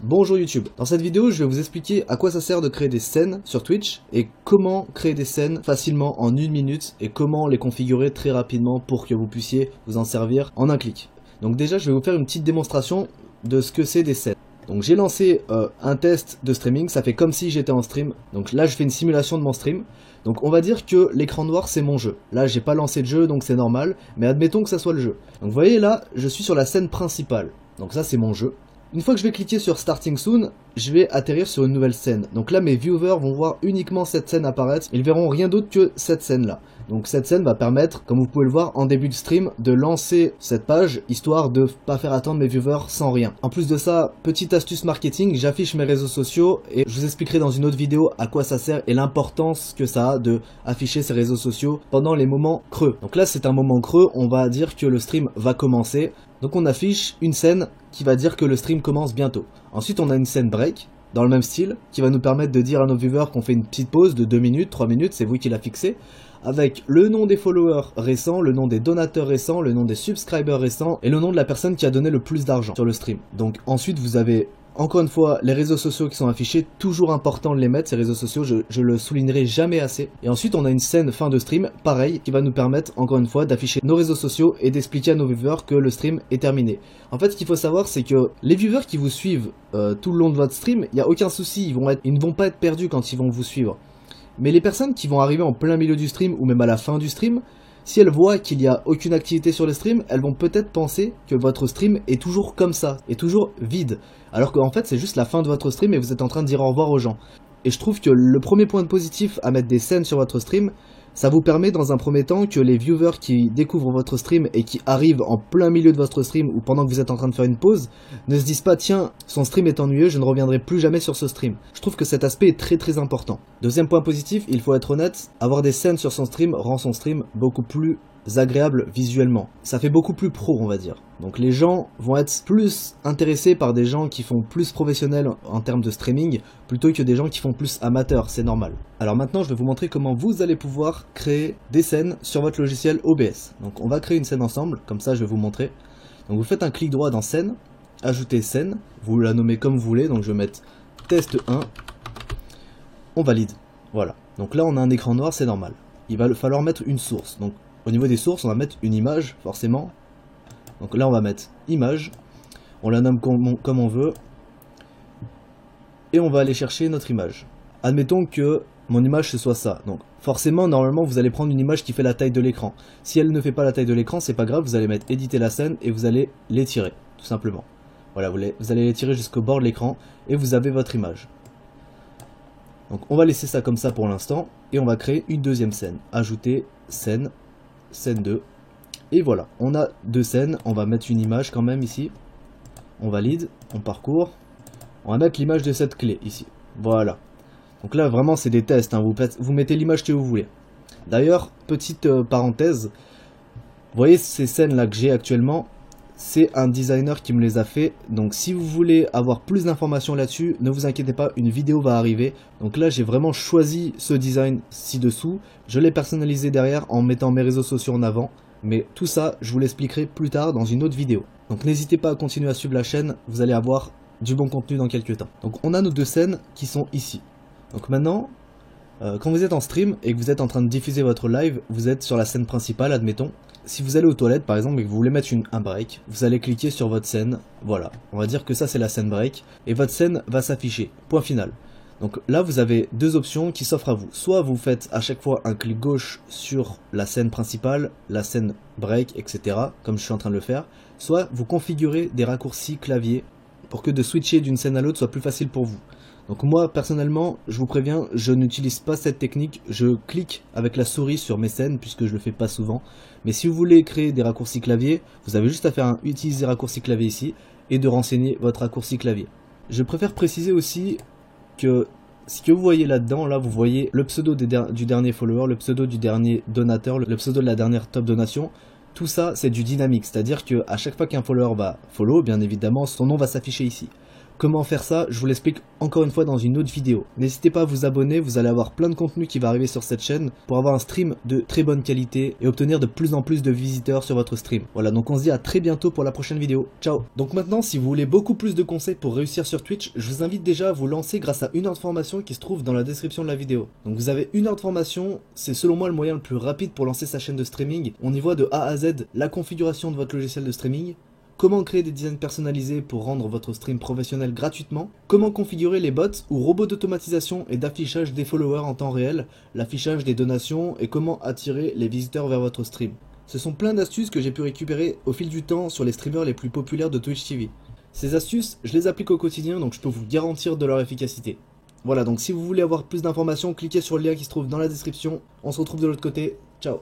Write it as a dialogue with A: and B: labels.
A: Bonjour YouTube. Dans cette vidéo, je vais vous expliquer à quoi ça sert de créer des scènes sur Twitch et comment créer des scènes facilement en 1 minute et comment les configurer très rapidement pour que vous puissiez vous en servir en un clic. Donc déjà, je vais vous faire une petite démonstration de ce que c'est des scènes. Donc j'ai lancé un test de streaming, ça fait comme si j'étais en stream. Donc là, je fais une simulation de mon stream. Donc on va dire que l'écran noir c'est mon jeu. Là j'ai pas lancé de jeu donc c'est normal, mais admettons que ça soit le jeu. Donc vous voyez là, je suis sur la scène principale. Donc ça c'est mon jeu. Une fois que je vais cliquer sur Starting Soon, je vais atterrir sur une nouvelle scène. Donc là mes viewers vont voir uniquement cette scène apparaître, ils verront rien d'autre que cette scène là. Donc cette scène va permettre, comme vous pouvez le voir en début de stream, de lancer cette page, histoire de pas faire attendre mes viewers sans rien. En plus de ça, petite astuce marketing, j'affiche mes réseaux sociaux et je vous expliquerai dans une autre vidéo à quoi ça sert et l'importance que ça a de afficher ces réseaux sociaux pendant les moments creux. Donc là c'est un moment creux, on va dire que le stream va commencer. Donc on affiche une scène qui va dire que le stream commence bientôt. Ensuite on a une scène break, dans le même style, qui va nous permettre de dire à nos viewers qu'on fait une petite pause de 2 minutes, 3 minutes, c'est vous qui l'a fixé, avec le nom des followers récents, le nom des donateurs récents, le nom des subscribers récents, et le nom de la personne qui a donné le plus d'argent sur le stream. Donc ensuite vous avez, encore une fois, les réseaux sociaux qui sont affichés, toujours important de les mettre, ces réseaux sociaux, je le soulignerai jamais assez. Et ensuite on a une scène fin de stream, pareil, qui va nous permettre, encore une fois, d'afficher nos réseaux sociaux et d'expliquer à nos viewers que le stream est terminé. En fait, ce qu'il faut savoir, c'est que les viewers qui vous suivent tout le long de votre stream, il n'y a aucun souci, ils ne vont pas être perdus quand ils vont vous suivre. Mais les personnes qui vont arriver en plein milieu du stream ou même à la fin du stream, si elles voient qu'il n'y a aucune activité sur le stream, elles vont peut-être penser que votre stream est toujours comme ça, est toujours vide. Alors qu'en fait c'est juste la fin de votre stream et vous êtes en train de dire au revoir aux gens. Et je trouve que le premier point positif à mettre des scènes sur votre stream, ça vous permet dans un premier temps que les viewers qui découvrent votre stream et qui arrivent en plein milieu de votre stream ou pendant que vous êtes en train de faire une pause, ne se disent pas tiens, son stream est ennuyeux, je ne reviendrai plus jamais sur ce stream. Je trouve que cet aspect est très important. Deuxième point positif, il faut être honnête, avoir des scènes sur son stream rend son stream beaucoup plus agréable visuellement. Ça fait beaucoup plus pro on va dire. Donc les gens vont être plus intéressés par des gens qui font plus professionnels en termes de streaming plutôt que des gens qui font plus amateurs, c'est normal. Alors maintenant je vais vous montrer comment vous allez pouvoir créer des scènes sur votre logiciel OBS. Donc on va créer une scène ensemble, comme ça je vais vous montrer. Donc vous faites un clic droit dans scène, ajouter scène, vous la nommez comme vous voulez, donc je vais mettre test 1, on valide, voilà. Donc là on a un écran noir, c'est normal. Il va falloir mettre une source, donc au niveau des sources, on va mettre une image, forcément. Donc là, on va mettre image. On la nomme comme on veut. Et on va aller chercher notre image. Admettons que mon image, ce soit ça. Donc forcément, normalement, vous allez prendre une image qui fait la taille de l'écran. Si elle ne fait pas la taille de l'écran, c'est pas grave. Vous allez mettre éditer la scène et vous allez l'étirer, tout simplement. Voilà, vous allez l'étirer jusqu'au bord de l'écran et vous avez votre image. Donc on va laisser ça comme ça pour l'instant. Et on va créer une deuxième scène. Ajouter scène. Scène 2, et voilà, on a 2 scènes, on va mettre une image quand même ici, on valide, on parcourt, on va mettre l'image de cette clé ici, voilà. Donc là vraiment c'est des tests, hein. Vous mettez l'image que vous voulez. D'ailleurs, petite parenthèse, vous voyez ces scènes là que j'ai actuellement, c'est un designer qui me les a fait, donc si vous voulez avoir plus d'informations là-dessus, ne vous inquiétez pas, une vidéo va arriver. Donc là j'ai vraiment choisi ce design ci-dessous, je l'ai personnalisé derrière en mettant mes réseaux sociaux en avant, mais tout ça je vous l'expliquerai plus tard dans une autre vidéo. Donc n'hésitez pas à continuer à suivre la chaîne, vous allez avoir du bon contenu dans quelques temps. Donc on a nos 2 scènes qui sont ici. Donc maintenant, quand vous êtes en stream et que vous êtes en train de diffuser votre live, vous êtes sur la scène principale, admettons. Si vous allez aux toilettes par exemple et que vous voulez mettre un break, vous allez cliquer sur votre scène, voilà, on va dire que ça c'est la scène break, et votre scène va s'afficher, point final. Donc là vous avez 2 options qui s'offrent à vous, soit vous faites à chaque fois un clic gauche sur la scène principale, la scène break, etc., comme je suis en train de le faire, soit vous configurez des raccourcis clavier pour que de switcher d'une scène à l'autre soit plus facile pour vous. Donc moi personnellement, je vous préviens, je n'utilise pas cette technique, je clique avec la souris sur mes scènes puisque je le fais pas souvent. Mais si vous voulez créer des raccourcis clavier, vous avez juste à faire un utiliser raccourci clavier ici et de renseigner votre raccourci clavier. Je préfère préciser aussi que ce que vous voyez là-dedans, là vous voyez le pseudo du dernier follower, le pseudo du dernier donateur, le pseudo de la dernière top donation. Tout ça c'est du dynamique, c'est-à-dire que à chaque fois qu'un follower va follow, bien évidemment son nom va s'afficher ici. Comment faire ça, je vous l'explique encore une fois dans une autre vidéo. N'hésitez pas à vous abonner, vous allez avoir plein de contenu qui va arriver sur cette chaîne pour avoir un stream de très bonne qualité et obtenir de plus en plus de visiteurs sur votre stream. Voilà, donc on se dit à très bientôt pour la prochaine vidéo. Ciao. Donc maintenant, si vous voulez beaucoup plus de conseils pour réussir sur Twitch, je vous invite déjà à vous lancer grâce à 1 heure de formation qui se trouve dans la description de la vidéo. Donc vous avez 1 heure de formation, c'est selon moi le moyen le plus rapide pour lancer sa chaîne de streaming. On y voit de A à Z la configuration de votre logiciel de streaming, comment créer des designs personnalisés pour rendre votre stream professionnel gratuitement, comment configurer les bots ou robots d'automatisation et d'affichage des followers en temps réel, l'affichage des donations et comment attirer les visiteurs vers votre stream. Ce sont plein d'astuces que j'ai pu récupérer au fil du temps sur les streamers les plus populaires de Twitch TV. Ces astuces, je les applique au quotidien, donc je peux vous garantir de leur efficacité. Voilà, donc si vous voulez avoir plus d'informations, cliquez sur le lien qui se trouve dans la description. On se retrouve de l'autre côté. Ciao.